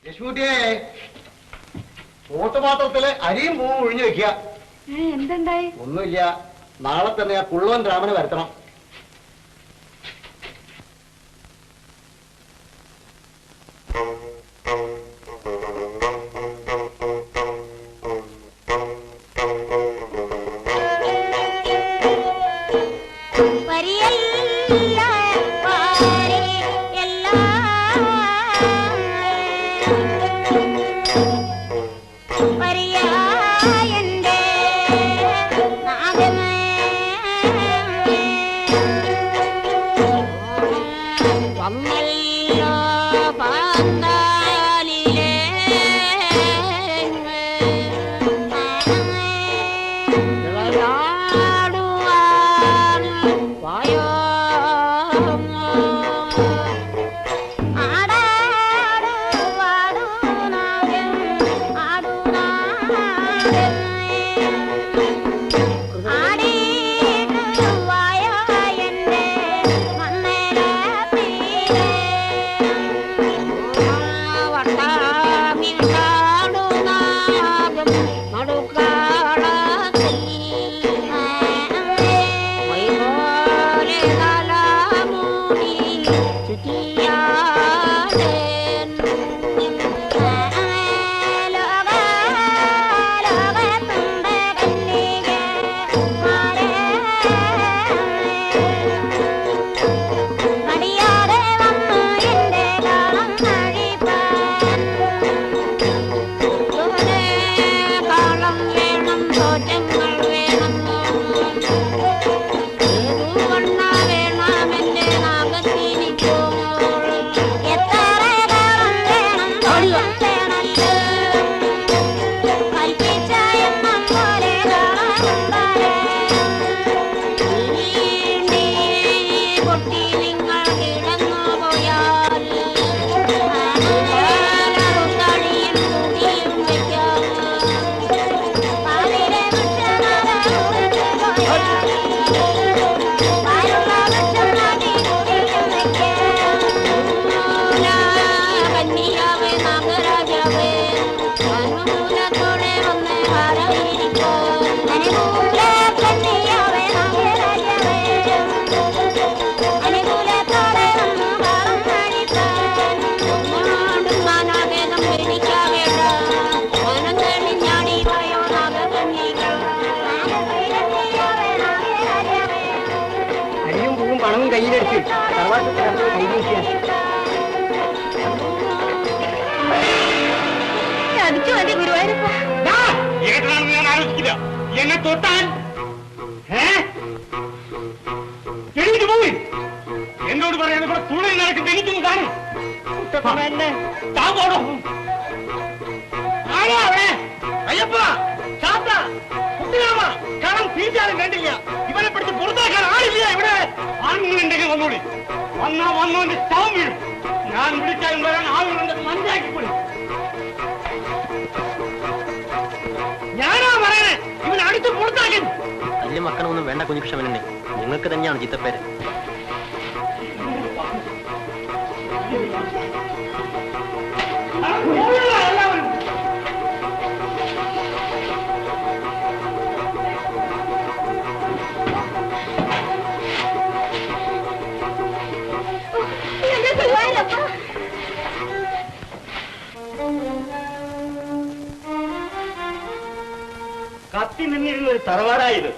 ലക്ഷ്മിക്കുട്ടിയെ ഓട്ടുപാത്രത്തില് അരിയും പൂവും ഒഴിഞ്ഞു വെക്കുക. എന്തുണ്ടായി? ഒന്നുമില്ല, നാളെ തന്നെ ആ കുള്ളവൻ രാമനെ വരുത്തണം. എന്നെ തൊട്ടാൽ എന്നോട് പറയാൻ ഇവിടെ തുണി നടക്കുന്നത് എനിക്കൊന്ന് കാണും. അയ്യപ്പ കണം തീറ്റാലും കണ്ടില്ല. ഇവനെ പിടിച്ച് പുറത്താക്കാൻ ആളില്ല ഇവിടെ. ആണുങ്ങളുണ്ടെങ്കിൽ വന്നോളി. വന്നോന്റെ ശവം വീഴും. ഞാൻ വിളിച്ചാലും വരാൻ ആളുകളുണ്ടെന്ന് മനസ്സിലാക്കിക്കൊള്ളി. ഞാനാ പറയണേ, ഇവൻ അടുത്ത് പുറത്താക്കി. വലിയ മക്കളൊന്നും വേണ്ട കുഞ്ഞികൃഷ്ണനെ, നിങ്ങൾക്ക് തന്നെയാണ് ചീത്തപ്പേര്. കത്തി നിന്നിരുന്ന ഒരു തറവാടായത്.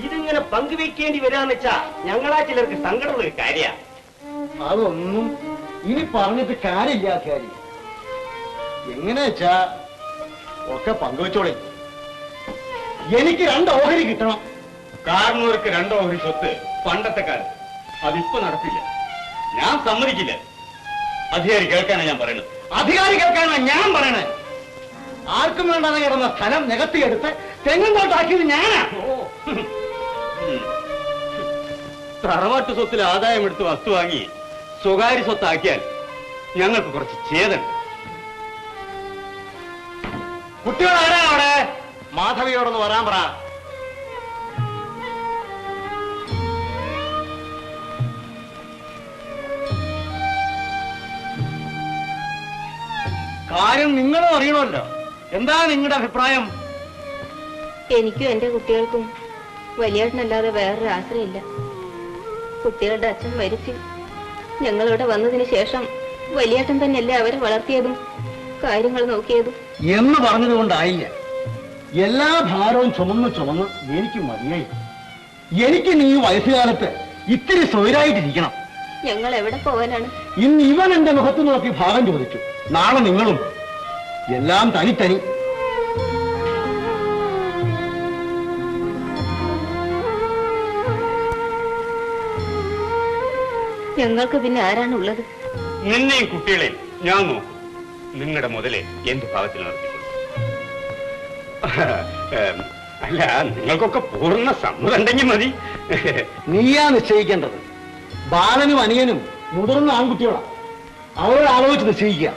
ഇതിങ്ങനെ പങ്കുവെക്കേണ്ടി വരാന്ന് വെച്ചാ ഞങ്ങളാ ചിലർക്ക് സങ്കടമുള്ള ഒരു കാര്യമാണ്. അതൊന്നും ഇനി പറഞ്ഞിട്ട് കാര്യമില്ല. കാര്യം എങ്ങനെ വെച്ചാ ഒക്കെ പങ്കുവെച്ചോളെ. എനിക്ക് 2 ഓഹരി കിട്ടണം. കാരണവർക്ക് 2 ഓഹരി സ്വത്ത് പണ്ടത്തെ കാലം. അതിപ്പോ നടക്കില്ല. ഞാൻ സമ്മതിക്കില്ല. അധികാരി കേൾക്കാനാണ് ഞാൻ പറയുന്നത്. അധികാരി കേൾക്കാനാണ് ഞാൻ പറയണേ. ആർക്കും വേണ്ടാതെ കിടന്ന സ്ഥലം നികത്തിയെടുത്ത് തെങ്ങും തോട്ടാക്കിയത് ഞാനാ. തറവാട്ട് സ്വത്തിൽ ആദായം എടുത്ത് വസ്തു വാങ്ങി സ്വകാര്യ സ്വത്താക്കിയാൽ ഞങ്ങൾക്ക് കുറച്ച് ഛേദം. കുട്ടികളാരാ അവിടെ? മാധവിയോടൊന്ന് വരാൻ പറ. കാര്യം നിങ്ങളും അറിയണമല്ലോ. എന്താ നിങ്ങളുടെ അഭിപ്രായം? എനിക്കും എന്റെ കുട്ടികൾക്കും വലിയേട്ടനല്ലാതെ വേറൊരു ആശ്രയമില്ല. കുട്ടികളുടെ അച്ഛൻ മരിച്ചു ഞങ്ങളിവിടെ വന്നതിന് ശേഷം വലിയേട്ടൻ തന്നെയല്ലേ അവരെ വളർത്തിയതും കാര്യങ്ങൾ നോക്കിയതും. എന്ന് പറഞ്ഞതുകൊണ്ടായില്ല. എല്ലാ ഭാരവും ചുമന്ന് എനിക്ക് മതിയായി. എനിക്ക് നീ വയസ്സുകാലത്ത് ഇത്തിരി സ്വൈരായിട്ടിരിക്കണം. ഞങ്ങൾ എവിടെ പോവാനാണ്? ഇന്ന് ഇവൻ എന്റെ മുഖത്ത് നോക്കി ഭാഗം ചോദിച്ചു, നാളെ നിങ്ങളും. എല്ലാം തനി. ഞങ്ങൾക്ക് പിന്നെ ആരാണുള്ളത്? നിന്നെയും കുട്ടികളെയും ഞാൻ നോക്കും. നിങ്ങളുടെ മുതലേ എന്ത് ഭാഗത്തിൽ നടത്തിക്കൊള്ളു. അല്ല, നിങ്ങൾക്കൊക്കെ പൂർണ്ണ സമ്മതമുണ്ടെങ്കിൽ മതി. നീയാ നിശ്ചയിക്കേണ്ടത്. ബാലനും അനിയനും മുതിർന്ന ആൺകുട്ടികളാ. അവരോട് ആലോചിച്ച് നിശ്ചയിക്കുക.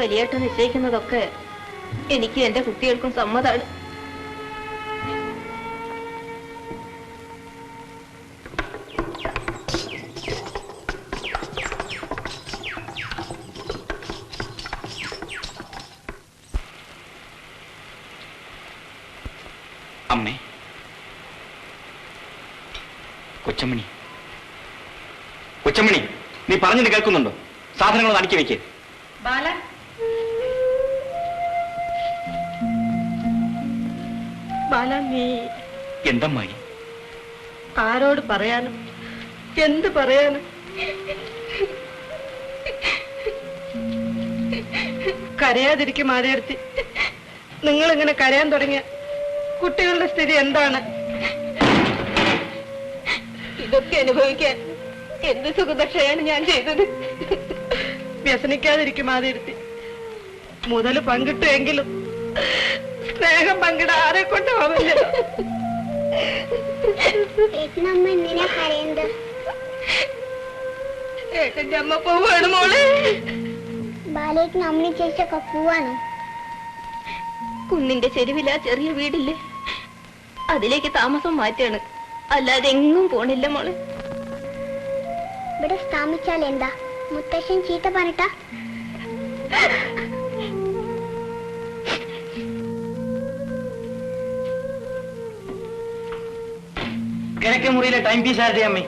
വലിയേട്ടൻ നിശ്ചയിക്കുന്നതൊക്കെ എനിക്കും എന്റെ കുട്ടികൾക്കും സമ്മതാണ്. അമ്മേ, കൊച്ചമ്മണി, നീ പറഞ്ഞത് കേൾക്കുന്നുണ്ടോ? സാധനങ്ങൾ അടുക്കി വെക്കേ. ബാല, നീ എന്തമ്മായി? ആരോട് പറയാനും എന്ത് പറയാനും? കരയാതിരിക്കും ആദ്യർത്തി. നിങ്ങൾ ഇങ്ങനെ കരയാൻ തുടങ്ങിയ കുട്ടികളുടെ സ്ഥിതി എന്താണ്? ഇതൊക്കെ അനുഭവിക്കാൻ എന്ത് സുഖദക്ഷയാണ് ഞാൻ ചെയ്തത്. വ്യസനിക്കാതിരിക്കും ആദ്യർത്തി. മുതൽ പങ്കിട്ടുവെങ്കിലും സ്നേഹം പങ്കിട ആരെ കൊണ്ടാവില്ലല്ലോ. ഏട്ടന്റെ അമ്മ പോവാണ് മോളെ. ബാലേട്ടന് അമ്മ ചേച്ചൊക്കെ പോവാണോ? കുന്നിന്റെ ചെരുവിലാ ചെറിയ വീടില്ലേ, അതിലേക്ക് താമസം മാറ്റാണ്. അല്ലാതെ എങ്ങും പോണില്ല മോളെ. ഇവിടെ സ്ഥാപിച്ചാൽ എന്താ? മുത്തശ്ശൻ ചീത്ത പറഞ്ഞിട്ടാ? കിഴക്കേ മുറിയിലെ ടൈം പീസ് ആരുടെ അമ്മേ?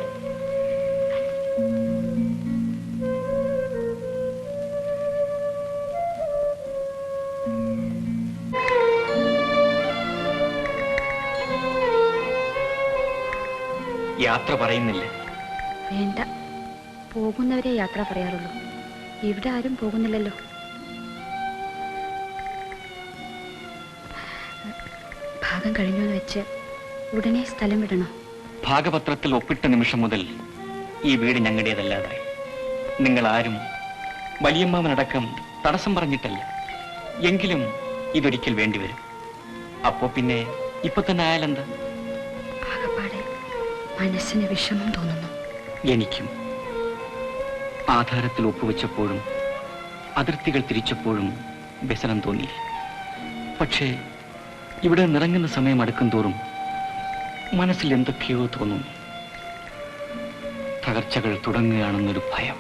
യാത്ര പറയുന്നില്ല. വേണ്ട, പോകുന്നവരെ യാത്ര പറയാറുള്ളൂ. ഇവിടെ ആരും പോകുന്നില്ലല്ലോ. ഭാഗം കഴിഞ്ഞെന്ന് വെച്ച് ഉടനെ സ്ഥലം വിടണോ? ഭാഗപത്രത്തിൽ ഒപ്പിട്ട നിമിഷം മുതൽ ഈ വീട് ഞങ്ങളുടേതല്ലാതായി. നിങ്ങൾ ആരും വലിയമ്മാവനടക്കം തടസ്സം പറഞ്ഞിട്ടല്ല. എങ്കിലും ഇതൊരിക്കൽ വേണ്ടിവരും. അപ്പോ പിന്നെ ഇപ്പൊ തന്നെ ആയാലെന്താ? ആകപ്പാടെ മനസ്സിന് വിഷമം തോന്നുന്നു. എനിക്കും. ആധാരത്തിൽ ഒപ്പുവെച്ചപ്പോഴും അതിർത്തികൾ തിരിച്ചപ്പോഴും വ്യസനം തോന്നി. പക്ഷേ ഇവിടെ നിറങ്ങുന്ന സമയം അടുക്കും തോറും മനസ്സിൽ എന്തൊക്കെയോ തോന്നുന്നു. തകർച്ചകൾ തുടങ്ങുകയാണെന്നൊരു ഭയം.